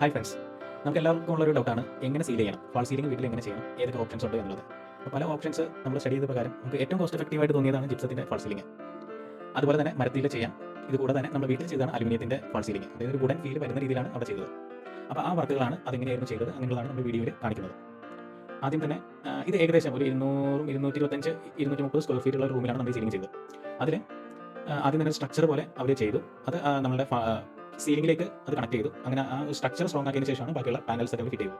Hi friends, നമുക്ക് എല്ലാവർക്കും ഉള്ളൊരു ഡൗട്ടാണ് എങ്ങനെ സീൽ ചെയ്യണം, ഫാൾ സീലിംഗ് വീട്ടിൽ എങ്ങനെ ചെയ്യണം, ഏതൊക്കെ ഓപ്ഷൻസ് ഉണ്ട് എന്നുള്ളത്. അപ്പോൾ പല ഓപ്ഷൻസ് നമ്മൾ സ്റ്റഡി ചെയ്ത പ്രകാരം നമുക്ക് ഏറ്റവും കോസ്റ്റ് എഫക്റ്റീവായിട്ട് തോന്നിയതാണ് ജിപ്സത്തിൻ്റെ ഫാൾ സീലിംഗ്. അതുപോലെ തന്നെ മരത്തിൽ ചെയ്യാം. ഇത് കൂടെ തന്നെ നമ്മൾ വീട്ടിൽ ചെയ്താണ് അലുമിനിയത്തിൻ്റെ ഫാൾ സീലിംഗ്. അതായത് ഒരു വുഡൻ ഫീൽ വരുന്ന രീതിയിലാണ് അവിടെ ചെയ്തത്. അപ്പോൾ ആ വർക്കുകളാണ് അതെങ്ങനെയായിരുന്നു ചെയ്തത് അങ്ങനെയുള്ളതാണ് നമ്മൾ വീഡിയോയിൽ കാണിക്കുന്നത്. ആദ്യം തന്നെ ഇത് ഏകദേശം ഒരു 200, 225, 230 സ്ക്വയർ ഫീറ്റ് ഉള്ള ഒരു റൂമിലാണ് നമ്മൾ സീലിംഗ് ചെയ്തത്. അതിൽ ആദ്യം തന്നെ സ്ട്രക്ചർ പോലെ അവർ ചെയ്തു. അത് നമ്മുടെ സീലിംഗിലേക്ക് അത് കണക്ട് ചെയ്തു. അങ്ങനെ ആ സ്ട്രക്ചർ സ്ട്രോങ് ആക്കിയതിന് ശേഷമാണ് ബാക്കിയുള്ള പാനൽസ് ഒക്കെ ഫിറ്റ് ചെയ്തു.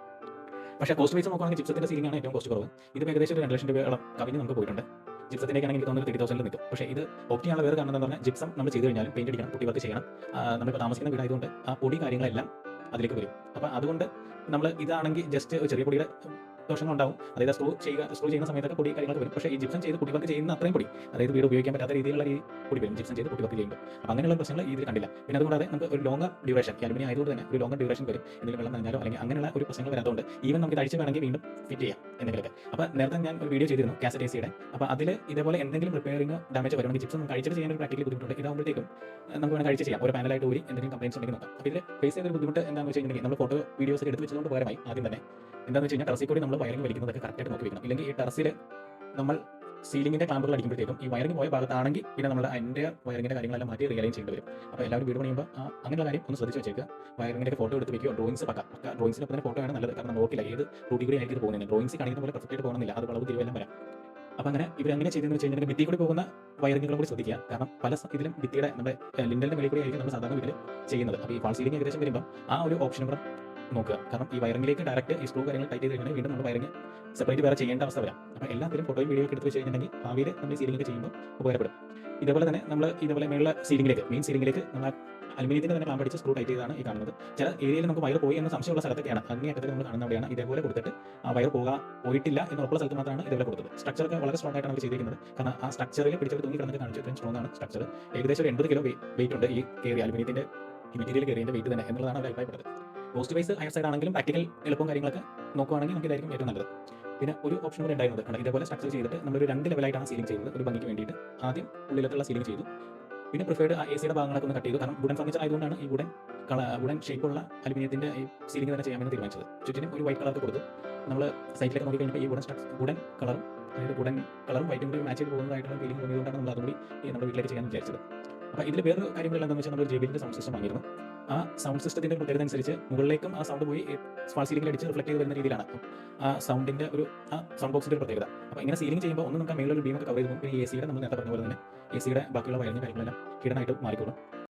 പക്ഷേ കോസ്റ്റ് വൈസ് നോക്കുകയാണെങ്കിൽ ജിപ്സത്തിന്റെ സീലിംഗ് ആണ് ഏറ്റവും കോസ്റ്റ് കുറവ്. ഇത് ഏകദേശം ഒരു 2 ലക്ഷം രൂപയോളം കവിഞ്ഞ് നമുക്ക് പോയിട്ടുണ്ട്. ജിപ്സത്തിലേക്ക് ആണെങ്കിൽ തോന്നുന്നത് 30,000 നിൽക്കും. പക്ഷേ ഇത് ഓപ്റ്റ് ചെയ്യാനുള്ള വേറെ കാരണം എന്ന് പറഞ്ഞാൽ ജിപ്സം നമ്മൾ ചെയ്ത് കഴിഞ്ഞാലും പെയിന്റ് അടിക്കണം, പുട്ടി വർക്ക് ചെയ്യണം. നമ്മളിപ്പോൾ താമസിക്കുന്ന വീടായതുകൊണ്ട് ആ പൊടി കാര്യങ്ങളെല്ലാം അതിലേക്ക് വരും. അപ്പോൾ അതുകൊണ്ട് നമ്മൾ ഇതാണെങ്കിൽ ജസ്റ്റ് ചെറിയ പൊടിയുടെ ദോഷങ്ങളുണ്ടാവും. അതായത് സ്ക്രൂ ചെയ്യുന്ന സമയത്തൊക്കെ പൊടി കാര്യങ്ങളൊക്കെ വരും. പക്ഷേ ഈ ജിപ്സം ചെയ്ത് പുട്ടി വർക്ക് ചെയ്യുന്ന അത്രയും പൊടി, അതായത് വീട് ഉപയോഗിക്കാൻ പറ്റാത്ത രീതിയിലുള്ള ഈ പൊടി വരും ജിപ്സം ചെയ്ത് പുട്ടി വർക്ക് ചെയ്യുമ്പോൾ. അപ്പോൾ അങ്ങനെയുള്ള പ്രശ്നങ്ങൾ ഇതിൽ കണ്ടില്ല. പിന്നെ അതുകൂടാതെ നമുക്ക് ഒരു ലോങ്ങർ ഡ്യൂറേഷൻ, അലുമിനിയം ആയതുകൊണ്ട് തന്നെ ഒരു ലോങ്ങർ ഡ്യൂറേഷൻ വരും. എന്തെങ്കിലും വെള്ളം നനഞ്ഞാലോ അല്ലെങ്കിൽ അങ്ങനെയുള്ള ഒരു പ്രശ്നങ്ങൾ വരാത്തതുകൊണ്ട് ഈവൻ നമുക്ക് കഴിച്ച് വേണമെങ്കിൽ വീണ്ടും ഫിറ്റ് ചെയ്യാം എന്തെങ്കിലുമൊക്കെ. അപ്പോൾ നേരത്തെ ഞാൻ ഒരു വീഡിയോ ചെയ്തിരുന്നു കാസറ്റ് എസിയുടെ. അപ്പോൾ അതിൽ ഇതേപോലെ എന്തെങ്കിലും റിപ്പയറിങ്ങോ ഡാമേജ് വരുവാണെങ്കിൽ ജിപ്സം കഴിച്ചിട്ട് ചെയ്യാൻ ഒരു പ്രാക്ടിക്കൽ ബുദ്ധിമുട്ടുണ്ട്. ഇതാകുമ്പോഴത്തേക്കും നമുക്ക് വേണമെങ്കിൽ കഴിച്ച് ചെയ്യാം. ഒരു പാനലായിട്ട് ഊരി എന്തെങ്കിലും കംപ്ലയിൻസ് ഉണ്ടെങ്കിൽ നോക്കാം. അപ്പോൾ ഇതിൽ ഫേസ് ചെയ്തൊരു ബുദ്ധിമുട്ട് എന്താണെന്ന് വെച്ച് കഴിഞ്ഞാൽ നമ്മൾ ഫോട്ടോ വീഡിയോസ് എടുത്ത് വെച്ചതുകൊണ്ട് പകരമായി ആദ്യം തന്നെ എന്താണെന്ന് വെച്ച് കഴിഞ്ഞാൽ ടെറസിൽ കൂടി നമ്മൾ വയറിംഗ് വലിക്കുന്നതൊക്കെ കറക്റ്റായിട്ട് നോക്കി വെക്കണം. ഇല്ലെങ്കിൽ ഈ ടെറസിൽ നമ്മൾ സീലിംഗിന്റെ ക്ലാമ്പുകൾ അടിക്കുമ്പോഴത്തേക്കും ഈ വയറിംഗ് പോയ ഭാഗത്താണെങ്കിൽ പിന്നെ നമ്മൾ അതിൻ്റെ വയറിംഗിന്റെ കാര്യങ്ങളെല്ലാം മാറ്റി റിയലൈൻ ചെയ്യേണ്ടി വരും. അപ്പോൾ എല്ലാവരും വീട് പണിയുമ്പോൾ അങ്ങനെയുള്ള കാര്യം ഒന്ന് ശ്രദ്ധിച്ച് വെച്ചേക്കുക. വയറിംഗിന്റെ ഫോട്ടോ എടുത്ത് വെക്കുക. ഡ്രോയിങ്സ് പക്ക ഡ്രോയിങ്സിനൊപ്പം തന്നെ ഫോട്ടോ ആണ് നല്ലത്. കാരണം നോക്കില്ല ഏത് റൂട്ടി കൂടി ആയിരിക്കും ഇത് പോകുന്നത്. ഡ്രോയിങ്സ് കാണിക്കുന്ന പോലെ പെർഫെക്റ്റ് ആയിട്ട് പോകുന്നില്ല, അത് വളവ് തിരുവെല്ലാം വരാം. അപ്പോൾ അങ്ങനെ ഇവരെങ്ങനെ ചെയ്തെന്ന് വെച്ച് കഴിഞ്ഞാൽ ഭിത്തി കൂടി പോകുന്ന വയറിങ്ങുകളും കൂടി ശ്രദ്ധിക്കുക. കാരണം പല ഇതിലും ഭിത്തിയുടെ നമ്മുടെ ലിൻഡലിന്റെ മേലെ കൂടി ആയിരിക്കും നമ്മൾ സാധാരണ വീട്ടിൽ ചെയ്യുന്നത്. അപ്പോൾ ഈ ഫാൾ സീലിംഗ് ഏകദേശം വരുമ്പോൾ ആ ഒരു ഓപ്ഷൻ കൂടെ നോക്കുക. കാരണം ഈ വയറിംഗിലേക്ക് ഡയറക്റ്റ് ഈ സ്ക്രൂ കാര്യങ്ങൾ ടൈറ്റ് ചെയ്ത് കഴിഞ്ഞാൽ വീണ്ടും നമ്മൾ വയറിംഗ് സെപ്പറേറ്റ് വേറെ ചെയ്യേണ്ട അവസ്ഥ വരാം. അപ്പോൾ എല്ലാത്തിലും ഫോട്ടോയും വീഡിയോ ഒക്കെ എടുത്ത് വെച്ച് കഴിഞ്ഞിട്ടുണ്ടെങ്കിൽ ഭാവിയിൽ നമ്മൾ സീലിംഗ് ചെയ്യുമ്പോൾ ഉപകാരപ്പെടും. ഇതേപോലെ തന്നെ നമ്മൾ ഇതേപോലെ മേലുള്ള സീലിംഗിലേക്ക് മെയിൻ സീലിംഗിലേക്ക് നമ്മൾ അലുമിനിയത്തിന്റെ തന്നെ ക്ലാമ്പ് അടിച്ച് സ്ക്രൂ ടൈറ്റ് ചെയ്താണ് ഈ കാണുന്നത്. ചില ഏരിയയിൽ നമുക്ക് വയർ പോയി എന്ന സംശയമുള്ള സ്ഥലത്തൊക്കെയാണ് അങ്ങേയറ്റത്തിൽ നമ്മൾ കാണുന്ന അവിടെയാണ് ഇതേപോലെ കൊടുത്തിട്ട് ആ വയർ പോയിട്ടില്ല എന്ന് ഉറപ്പുള്ള സ്ഥലത്ത് മാത്രമാണ് ഇതേപോലെ കൊടുത്തത്. സ്ട്രക്ചറൊക്കെ വളരെ സ്ട്രോങ് ആയിട്ടാണ് അവർ ചെയ്തിരിക്കുന്നത്. കാരണം ആ സ്ട്രക്ചറിൽ പിടിച്ചവർ തൂങ്ങി കിടന്നിട്ട് കാണിച്ചു ഇത്രയും സ്ട്രോങ് ആണ് സ്ട്രക്ചർ. ഏകദേശം ഒരു 80 കിലോ വെയിറ്റ് ഉണ്ട് ഈ കയറി അലുമിനിയത്തിന്റെ മെറ്റീരിയൽ കയറിയതിന്റെ വെയിറ്റ് തന്നെ എന്നുള്ളതാണ് അവർ അഭിപ്രായപ്പെട്ടത്. കോസ്റ്റ് വൈസ് ഹയർ സൈഡ് ആണെങ്കിലും പ്രാക്ടിക്കൽ എളുപ്പവും കാര്യങ്ങളൊക്കെ നോക്കുവാണെങ്കിൽ നമുക്ക് ഇതായിരിക്കും ഏറ്റവും നല്ലത്. പിന്നെ ഒരു ഓപ്ഷൻ കൂടെ ഉണ്ടായിരുന്നത് കാരണം ഇതേപോലെ സ്ട്രക്ചർ ചെയ്തിട്ട് നമ്മളൊരു 2 ലെവലായിട്ടാണ് സീലിംഗ് ചെയ്തത്. ഒരു ഭംഗിക്ക് വേണ്ടിയിട്ട് ആദ്യം ഉള്ളിലത്തുള്ള സീലിംഗ് ചെയ്തു. പിന്നെ പ്രിഫേർഡ് എ സിയുടെ ഭാഗങ്ങളൊക്കെ ഒന്ന് കട്ട് ചെയ്തു. കാരണം വുഡൻ ഫർണിച്ചർ ആയതുകൊണ്ടാണ് ഈ വുഡൻ ഷേപ്പുള്ള അലുമിനിയത്തിന്റെ ഈ സീലിംഗ് തന്നെ ചെയ്യാമെന്ന് തീരുമാനിച്ചത്. ചുറ്റിനും ഒരു വൈറ്റ് കളർ കൊടുത്തു. നമ്മൾ സൈറ്റിലേക്ക് നോക്കി കഴിഞ്ഞപ്പോൾ ഈ വുഡൻ കളറും അതായത് വുഡൻ കളറും വൈറ്റും കൂടി മാച്ച് ചെയ്ത് പോകുന്നതായിട്ടുള്ള ഫീലിംഗ് തോന്നിയതുകൊണ്ടാണ് നമ്മൾ അതുകൂടി നമ്മുടെ വീട്ടിലേക്ക് ചെയ്യാൻ വിചാരിച്ചത്. അപ്പോൾ ഇതിൽ വേറെ കാര്യങ്ങൾ എന്താണെന്ന് വെച്ചാൽ നമ്മൾ JBLന്റെ സൗണ്ട് സിസ്റ്റം വാങ്ങിയിരുന്നു. ആ സൗണ്ട് സിസ്റ്റത്തിന്റെ പ്രത്യേകത അനുസരിച്ച് മുകളിലേക്കും ആ സൗണ്ട് പോയി ഫാൾ സീലിംഗിൽ അടിച്ച് റിഫ്ലക്ട് ചെയ്ത് വരുന്ന രീതിയിലാണ് ആ സൗണ്ടിന്റെ ആ സൗണ്ട് ബോക്സിന്റെ ഒരു പ്രത്യേകത. അപ്പോൾ ഇങ്ങനെ സീലിംഗ് ചെയ്യുമ്പോൾ ഒന്ന് നമുക്ക് മേളിലൊരു ബീമൊക്കെ കവർ ചെയ്തു. പിന്നെ AC യുടെ നമ്മൾ നേരത്തെ പറഞ്ഞ പോലെ തന്നെ AC യുടെ ബാക്കിയുള്ള വയറിങ് കാര്യങ്ങളെല്ലാം ഹിഡൻ ആയിട്ട് മാറിക്കോളും.